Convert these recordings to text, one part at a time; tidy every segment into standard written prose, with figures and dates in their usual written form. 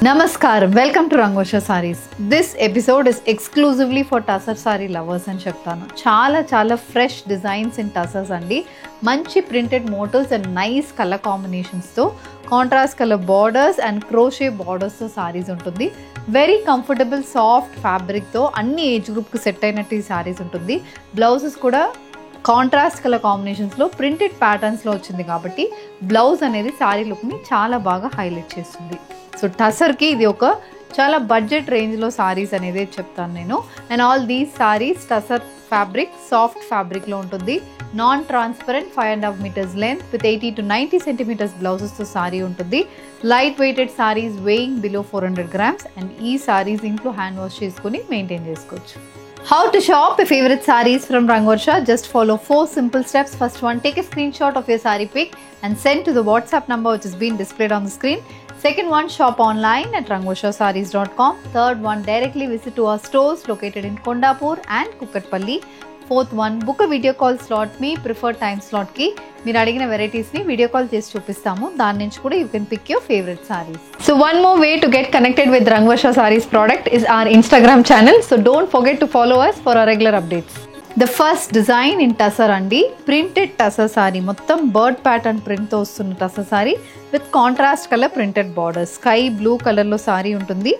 Namaskar, welcome to Rangosha Sarees. This episode is exclusively for Tussar saree lovers అని చెప్తాను. చాలా fresh designs in tussars అండి. మంచి printed motifs and nice colour కాంబినేషన్స్తో contrast colour borders and crochet బార్డర్స్తో సారీస్ ఉంటుంది. Very comfortable soft ఫ్యాబ్రిక్తో అన్ని age గ్రూప్కి సెట్ అయినట్టు ఈ సారీస్ ఉంటుంది. బ్లౌజెస్ కూడా కాంట్రాస్ట్ కలర్ కాంబినేషన్స్లో ప్రింటెడ్ ప్యాటర్న్స్లో వచ్చింది కాబట్టి బ్లౌజ్ అనేది సారీ లుక్ని చాలా బాగా హైలైట్ చేస్తుంది. సో టసర్కి ఇది ఒక చాలా బడ్జెట్ రేంజ్లో సారీస్ అనేది చెప్తాను నేను. And all these saris tussar fabric soft ఫ్యాబ్రిక్లో ఉంటుంది. Non transparent 5.5 meters length with 80 to 90 centimeters బ్లౌజెస్తో సారీ ఉంటుంది. Light weighted saris weighing below 400 grams and ఈ సారీస్ ఇంట్లో హ్యాండ్ వాష్ చేసుకుని మెయింటైన్ చేసుకోవచ్చు. How to shop your favorite sarees from Rangosha? Just follow 4 simple steps. First one, take a screenshot of your saree pic and send to the WhatsApp number which is being displayed on the screen. Second one, shop online at rangoshasarees.com. Third one, directly visit to our stores located in Kondapur and Kukatpalli. Fourth one, book a video call slot. Me preferred time slot కి మీరు అడిగిన వెరైటీస్ని video call చేసి చూపిస్తాము. దాని నుంచి కూడా you can pick your favourite saris. So one more way to get connected with Rangosha Sarees product is our Instagram channel. So don't forget to follow us for our regular updates. The first design in tussar అండి. Printed tussar sorry, మొత్తం bird pattern ప్రింట్తో వస్తున్న tussar sorry with contrast colour printed border. Sky blue కలర్లో sorry ఉంటుంది.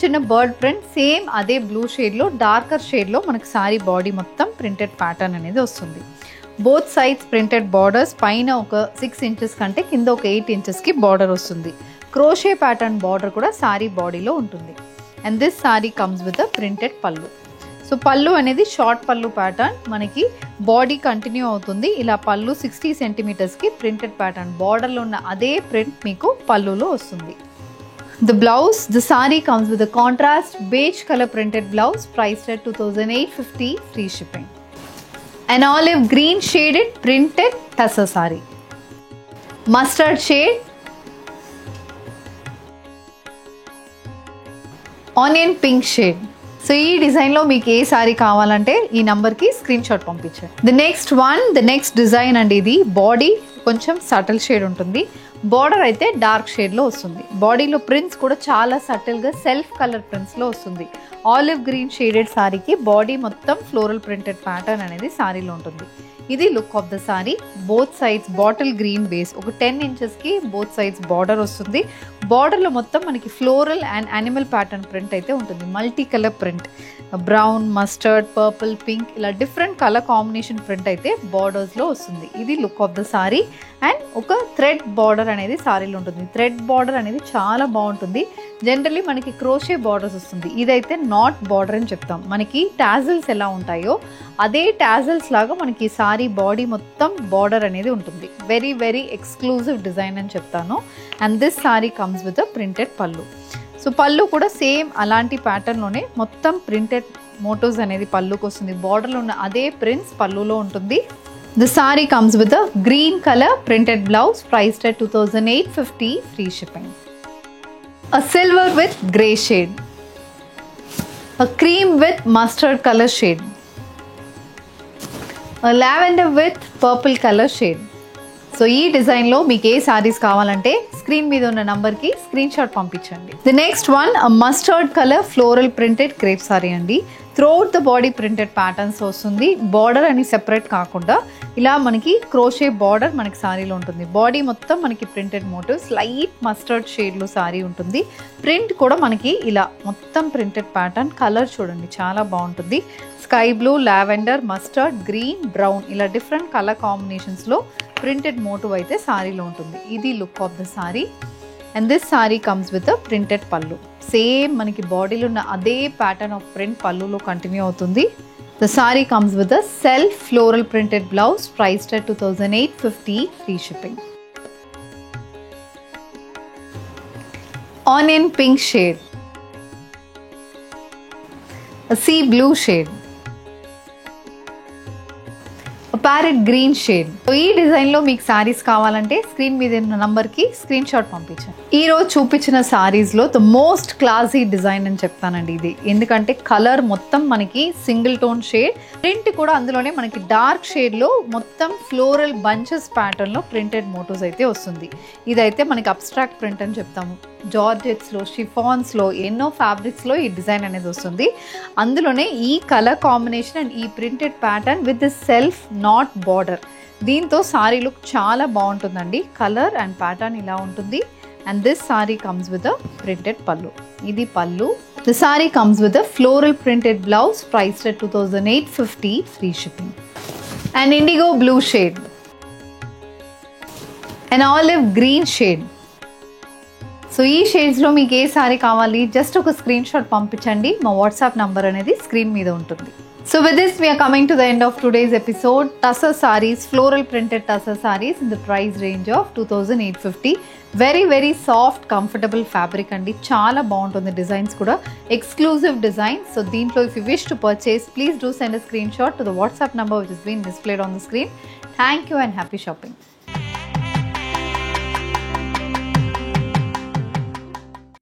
చిన్న bird print same అదే blue షేడ్లో darker షేడ్లో మనకు సారీ బాడీ మొత్తం ప్రింటెడ్ ప్యాటర్న్ అనేది వస్తుంది. బోత్ సైడ్స్ ప్రింటెడ్ బార్డర్స్, పైన ఒక 6 inches కంటే కింద ఒక 8 inchesకి బార్డర్ వస్తుంది. క్రోషే ప్యాటర్న్ బార్డర్ కూడా సారీ బాడీలో ఉంటుంది. And this sorry comes with a printed పళ్ళు. సో పళ్ళు అనేది షార్ట్ పళ్ళు ప్యాటర్న్, మనకి బాడీ కంటిన్యూ అవుతుంది. ఇలా పళ్ళు 60 centimetersకి ప్రింటెడ్ ప్యాటర్న్ బార్డర్లో ఉన్న అదే ప్రింట్ మీకు పళ్ళులో వస్తుంది. The blouse, the sorry comes with contrast beige colour printed blouse priced at 2850 free shipping. An olive green shaded printed tussar saree. Mustard shade, onion pink shade. So ఈ డిజైన్లో మీకు ఏ sorry కావాలంటే ఈ నెంబర్కి స్క్రీన్ షాట్ పంపించండి. The next design అండి. ఇది body కొంచెం సటిల్ షేడ్ ఉంటుంది, బార్డర్ అయితే డార్క్ షేడ్లో వస్తుంది. బాడీలో ప్రింట్స్ కూడా చాలా సటిల్గా సెల్ఫ్ కలర్ ప్రింట్స్లో వస్తుంది. ఆలివ్ గ్రీన్ షేడెడ్ సారీకి బాడీ మొత్తం ఫ్లోరల్ ప్రింటెడ్ ప్యాటర్న్ అనేది సారీలో ఉంటుంది. ఇది look of the sorry. Both sides bottle green base, ఒక 10 inchesకి బోత్ సైడ్స్ బార్డర్ వస్తుంది. బార్డర్లో మొత్తం మనకి floral and animal pattern print అయితే ఉంటుంది. Multi colour print, brown, mustard, purple, pink ఇలా డిఫరెంట్ కలర్ కాంబినేషన్ ప్రింట్ అయితే బార్డర్స్లో వస్తుంది. ఇది look of the sorry. And ఒక థ్రెడ్ బార్డర్ అనేది సారీలో ఉంటుంది. థ్రెడ్ బార్డర్ అనేది చాలా బాగుంటుంది. జనరల్లీ మనకి క్రోషే బార్డర్స్ వస్తుంది. ఇదైతే నాట్ బార్డర్ అని చెప్తాం. మనకి టాజిల్స్ ఎలా ఉంటాయో అదే టాజిల్స్ లాగా మనకి సారీ బాడీ మొత్తం బార్డర్ అనేది ఉంటుంది. వెరీ ఎక్స్క్లూజివ్ డిజైన్ అని చెప్తాను. And this sorry comes with a printed పళ్ళు. సో పళ్ళు కూడా సేమ్ అలాంటి ప్యాటర్న్లోనే మొత్తం ప్రింటెడ్ మోటివ్స్ అనేది పళ్ళుకి వస్తుంది. బార్డర్లో ఉన్న అదే ప్రింట్స్ పళ్ళులో ఉంటుంది. The saree comes with a green color printed blouse priced at 2850 free shipping. A silver with grey shade. A cream with mustard color shade. A lavender with purple color shade. So ఈ డిజైన్లో మీకు ఏ సారీస్ కావాలంటే screen మీద ఉన్న నంబర్కి screen shot పంపించండి. The next one, mustard colour floral printed crepe sari అండి. Throughout the body printed patterns వస్తుంది. బార్డర్ అని సెపరేట్ కాకుండా ఇలా మనకి క్రోషే బార్డర్ మనకి సారీలో ఉంటుంది. బాడీ మొత్తం మనకి ప్రింటెడ్ మోటివ్స్, లైట్ మస్టర్డ్ షేడ్లో సారీ ఉంటుంది. ప్రింట్ కూడా మనకి ఇలా మొత్తం ప్రింటెడ్ ప్యాటర్న్. కలర్ చూడండి చాలా బాగుంటుంది. Sky blue, lavender, mustard, green, brown ఇలా డిఫరెంట్ కలర్ కాంబినేషన్స్లో ప్రింటెడ్ మోటివ్ అయితే సారీలో ఉంటుంది. ఇది look of the sorry. And this sorry comes with a printed పళ్ళు. సేమ్ మనకి బాడీలో ఉన్న అదే ప్యాటర్న్ ఆఫ్ ప్రింట్ పళ్ళులో కంటిన్యూ అవుతుంది. The sorry comes with a self floral printed blouse priced at 2850 free shipping. Onion pink shade, sea blue shade, parrot green shade. ఈ డిజైన్లో మీకు సారీస్ కావాలంటే స్క్రీన్ మీద ఉన్న నంబర్కి స్క్రీన్ షాట్ పంపించండి. ఈ రోజు చూపించిన సారీస్లో ద మోస్ట్ క్లాసీ డిజైన్ అని చెప్తానండి ఇది. ఎందుకంటే కలర్ మొత్తం మనకి సింగిల్ టోన్ షేడ్, ప్రింట్ కూడా అందులోనే మనకి డార్క్ షేడ్లో మొత్తం ఫ్లోరల్ బంచెస్ ప్యాటర్న్లో ప్రింటెడ్ మోటివ్స్ అయితే వస్తుంది. ఇదైతే మనకి అబ్స్ట్రాక్ట్ ప్రింట్ అని చెప్తాము. జార్జెట్స్లో, షిఫాన్స్లో, ఎన్నో ఫ్యాబ్రిక్స్లో ఈ డిజైన్ అనేది వస్తుంది. అందులోనే ఈ కలర్ కాంబినేషన్ అండ్ ఈ printed pattern with the self not border, దీంతో సారీ లుక్ చాలా బాగుంటుందండి. కలర్ అండ్ ప్యాటర్న్ ఇలా ఉంటుంది. And this sorry comes with a printed పల్లు. ఇది పల్లు. The sorry comes with a floral printed blouse, priced at 2850, free shipping. And IndiGo blue shade, and olive green shade. So ఈ షేడ్స్లో మీకు ఏ sorry కావాలి just ఒక screen shot పంపించండి. మా WhatsApp number అనేది స్క్రీన్ మీద ఉంటుంది. So with this we are coming to the end of today's episode. Tussar sarees, floral printed tussar sarees in the price range of 2850. Very soft, comfortable fabric andi. Chaala baaguntundi designs kuda. Exclusive designs. So deentlo if you wish to purchase, please do send a screenshot to the WhatsApp number which is being displayed on the screen. Thank you and happy shopping.